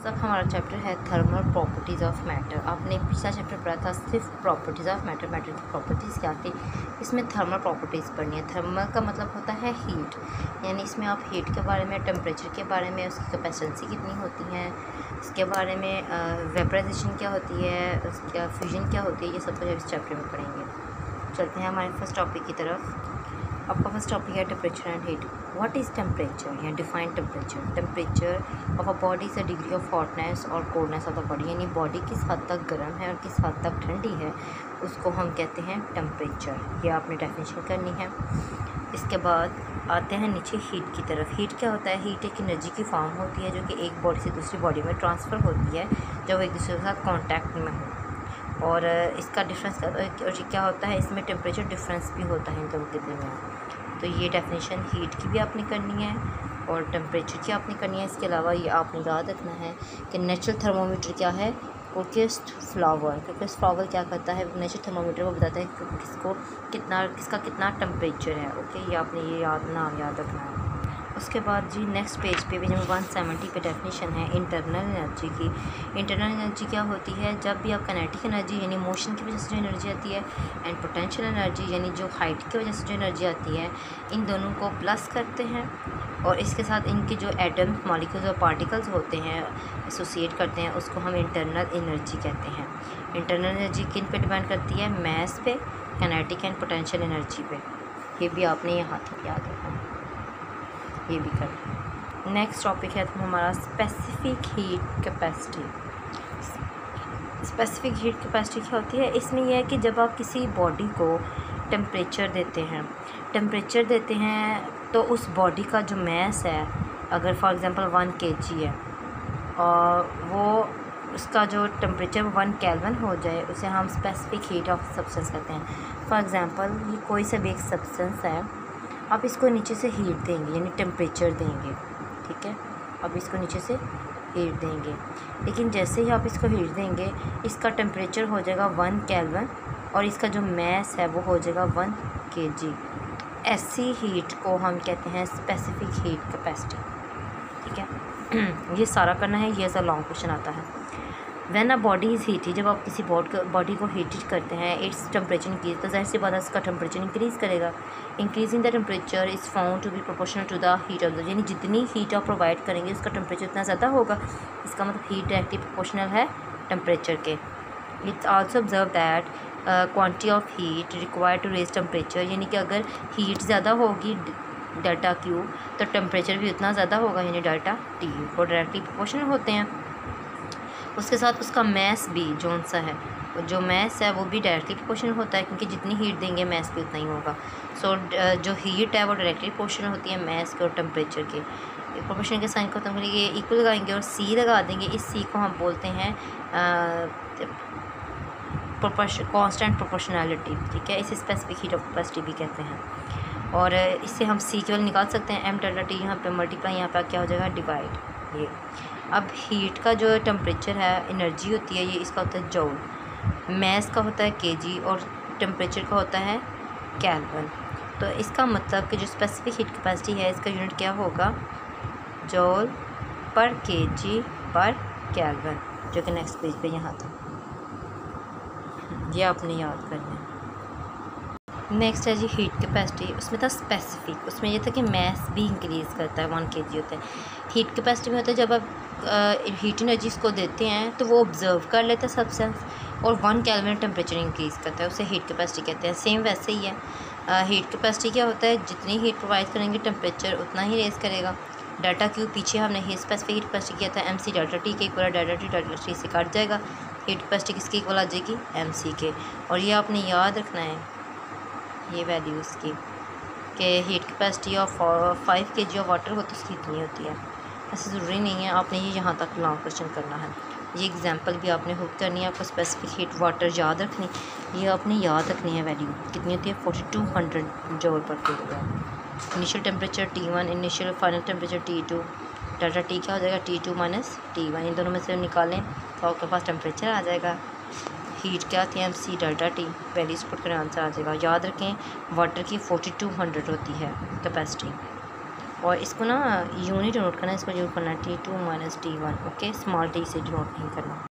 तक हमारा चैप्टर है थर्मल प्रॉपर्टीज़ ऑफ मैटर। आपने पिछला चैप्टर पढ़ा था सिर्फ प्रॉपर्टीज़ ऑफ मैटर, मैटर की प्रॉपर्टीज़ क्या थी। इसमें थर्मल प्रॉपर्टीज़ पढ़नी है। थर्मल का मतलब होता है हीट, यानी इसमें आप हीट के बारे में, टेम्परेचर के बारे में, उसकी कैपेसिटी कितनी होती है, इसके बारे में वेपराइजेशन क्या होती है, उसका फ्यूजन क्या होती है, ये सब कुछ इस चैप्टर में पढ़ेंगे। चलते हैं हमारे फर्स्ट टॉपिक की तरफ। आपका फर्स्ट टॉपिक है temperature and heat. What is temperature या defined temperature. Temperature of a body is a degree of hotness और कोल्डनेस ऑफ द बॉडी, यानी बॉडी किस हद तक गर्म है और किस हद तक ठंडी है, उसको हम कहते हैं टेम्परेचर। ये आपने डेफिनेशन करनी है। इसके बाद आते हैं नीचे हीट की तरफ। हीट क्या होता है। हीट एक एनर्जी की फॉर्म होती है जो कि एक बॉडी से दूसरी बॉडी में ट्रांसफ़र होती है जब एक दूसरे के साथ कॉन्टैक्ट में हो। और इसका डिफरेंस क्या होता है, इसमें टेम्परेचर डिफरेंस भी होता है इन दोनों के दरमियान। तो ये डेफिनेशन हीट की भी आपने करनी है और टेम्परेचर की आपने करनी है। इसके अलावा ये आपने याद रखना है कि नेचुरल थर्मोमीटर क्या है, कोकेस्ट फ्लावर। कोकेस्ट फ्लावर क्या करता है, नेचुरल थर्मोमीटर वो बताता है कि किसका कितना टेम्परेचर है। ओके, ये आपने ये नाम याद रखना है। उसके बाद जी नेक्स्ट पेज पे पेज नंबर 170 पे डेफिनेशन है इंटरनल एनर्जी की। इंटरनल एनर्जी क्या होती है, जब भी आप काइनेटिक एनर्जी यानी मोशन की वजह से जो एनर्जी आती है एंड पोटेंशियल एनर्जी यानी जो हाइट की वजह से जो एनर्जी आती है, इन दोनों को प्लस करते हैं और इसके साथ इनके जो एटम मॉलिक्यूल्स और पार्टिकल्स होते हैं एसोसिएट करते हैं, उसको हम इंटरनल एनर्जी कहते हैं। इंटरनल एनर्जी किन पे डिपेंड करती है, मैस पे, काइनेटिक एंड पोटेंशियल एनर्जी पे। ये भी आपने यहाँ तक याद रखना है, ये भी कर। नेक्स्ट टॉपिक है तो हमारा specific heat capacity. Specific heat capacity क्या होती है, इसमें यह है कि जब आप किसी बॉडी को टेम्परेचर देते हैं तो उस बॉडी का जो मैस है, अगर फॉर एग्जांपल 1 kg है और वो उसका जो टेम्परेचर 1 केल्विन हो जाए, उसे हम स्पेसिफिक हीट ऑफ सब्सटेंस कहते हैं। फॉर एग्जांपल ये कोई सा भी एक सब्सटेंस है, आप इसको नीचे से हीट देंगे यानी टेम्परेचर देंगे, ठीक है, अब इसको नीचे से हीट देंगे, लेकिन जैसे ही आप इसको हीट देंगे इसका टेम्परेचर हो जाएगा 1 केल्विन और इसका जो मैस है वो हो जाएगा 1 kg। ऐसी हीट को हम कहते हैं स्पेसिफिक हीट कैपेसिटी, ठीक है। ये सारा करना है, ये ऐसा लॉन्ग क्वेश्चन आता है। When a body is heated, जब आप किसी बॉडी को हीटेड करते हैं, इट्स टेम्परेचर इंक्रीज, तो जाहिर सी बात है इसका टेम्परेचर इंक्रीज़ करेगा। Increasing the temperature is found to be proportional to the heat of the, यानी जितनी हीट आप प्रोवाइड करेंगे उसका टेम्परेचर उतना ज़्यादा होगा। इसका मतलब हीट डायरेक्टली प्रोपोर्शनल है टेम्परेचर के। It's also observe that quantity of heat required to raise temperature, यानी कि अगर हीट ज़्यादा होगी डेल्टा क्यू तो टेम्परेचर भी उतना ज़्यादा होगा, यानी डेल्टा टी, वो डायरेक्टली प्रोपोर्शनल होते हैं। उसके साथ उसका मैस भी जोन सा है, जो मैस है वो भी डायरेक्टली प्रोपोर्शनल होता है, क्योंकि जितनी हीट देंगे मैस भी उतना ही होगा। सो जो हीट है वो डायरेक्टली प्रोपोर्शनल होती है मैस के और टेम्परेचर के। प्रोपोर्शनल के साइन को खत्म करेंगे, इक्वल लगाएंगे और सी लगा देंगे। इस सी को हम बोलते हैं कांस्टेंट प्रोपोर्शनैलिटी, ठीक है। इसे स्पेसिफिक हीट ऑफ कैपेसिटी भी कहते हैं। और इससे हम सी केवल निकाल सकते हैं, एम डेल्टा टी यहाँ पे मल्टीप्लाई, यहाँ पे क्या हो जाएगा डिवाइड। ये अब हीट का जो टेम्परेचर है, एनर्जी होती है, ये इसका होता है जूल, मैस का होता है केजी और टेम्परेचर का होता है केल्विन। तो इसका मतलब कि जो स्पेसिफिक हीट कैपेसिटी है इसका यूनिट क्या होगा, जूल पर केजी पर केल्विन, जो कि नेक्स्ट पेज पे यहाँ था, ये आपने याद करना है। नेक्स्ट है जी हीट कैपेसिटी। उसमें था स्पेसिफिक, उसमें ये था कि मैस भी इंक्रीज़ करता है, 1 kg होता है। हीट कैपेसिटी में होता है जब आप हीट एनर्जी इसको देते हैं तो वो ऑब्जर्व कर लेता है सब्सटेंस और 1 केल्विन टेम्परेचर इंक्रीज़ करता है, उसे हीट कैपेसिटी कहते हैं। सेम वैसे ही है हीट कैपेसिटी क्या होता है, जितनी हीट प्रोवाइड करेंगे टेम्परेचर उतना ही रेस करेगा। डाटा क्यू पीछे हमने ही स्पेसिफिक हीट कैपेसिटी किया था, MC डेल्टा टी के इक्वल, डेल्टा टी से कट जाएगा, हीट कैपेसिटी किसके इक्वल आ जाएगी, MC के। और ये आपने याद रखना है ये वैल्यूज़ की, कि heat capacity of 5 kg of water हो तो उसकी इतनी होती है। ऐसे ज़रूरी नहीं है, आपने ये यहाँ तक लॉन्ग क्वेश्चन करना है। ये एग्जांपल भी आपने हुक करनी है, आपको स्पेसिफिक हीट वाटर याद रखनी, ये आपने याद रखनी है। वैल्यू कितनी होती है, 4200 जूल पर kilogram. Initial temperature T1, initial final temperature T2, delta T क्या हो जाएगा, T2 माइनस T1, इन दोनों में से निकालें तो आपके पास टेम्परेचर आ जाएगा। हीट क्या थी, MC delta T, values put करें आंसर आ जाएगा। याद रखें वाटर की 4200 होती है कैपेसिटी। और इसको ना यूनिट डिनोट करना है, इसको यूज करना है T2 - T1। Okay, small T से डिनोट नहीं करना।